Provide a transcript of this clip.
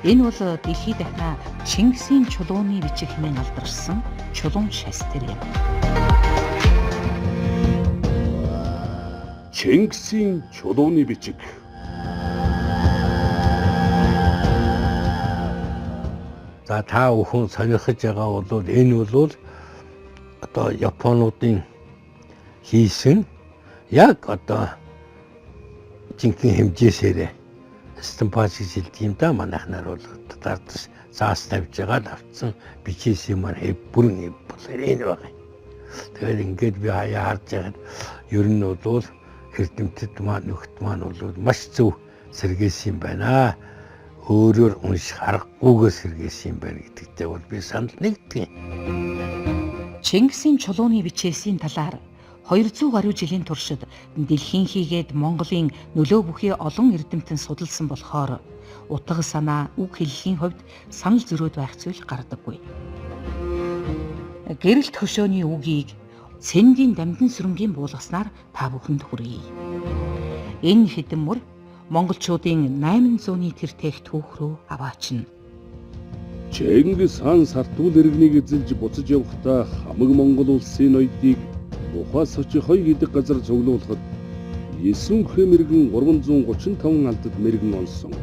Энэ бол дэлхийд дахна Чингисийн чулууны бичиг хэмээн алдаршсан чулуун шастер юм. Чингисийн чулууны бичиг. За та бүхэн сонирхож байгаа бол энэ бол одоо Японуудын хийсэн яг одоо жинхэнэ хэмжээсээрээ стампаж гэж хэлдэг юм да. Манайхнаар бол татардас заас тавьж байгаа авцсан бичээсэн маань бүрэн болоо энэ байгаа. Тэгэхээр ингээд би хаяа харж байгаад ер нь бол эрдэмтэд маань нөхд маань бол маш зөв сэргээсэн юм байна. Өөрөөр унших аргагүйгээр сэргээсэн юм байна гэдэгтээ бол би санал нэгдэг. Чингисийн чулууны бичээсийн талаар 200 гаруй жилийн туршид дэлхийн хийгээд Монголын нөлөө бүхий олон эрдэмтэн судалсан болохоор утга санаа, үг хэллэгийн хувьд санал зөрөөд байх зүйл гардаггүй. Гэрэлт хөшөөний үгийг цэнгийн дамдын сүрэнгийн буулгаснаар та бүхэнд хүргэе. Энэ хэдэн мөр монголчуудын 800-ны тэр тээх түүх рүү аваачна. Чингис хаан Сартуул иргэнийг эзэлж буцаж явахдаа хамаг Монгол улсын ноёдыг Ухаас очих 2 гэдэг газар цуглуулахад 9 мэргэн 335 алдад мэргэн онсон.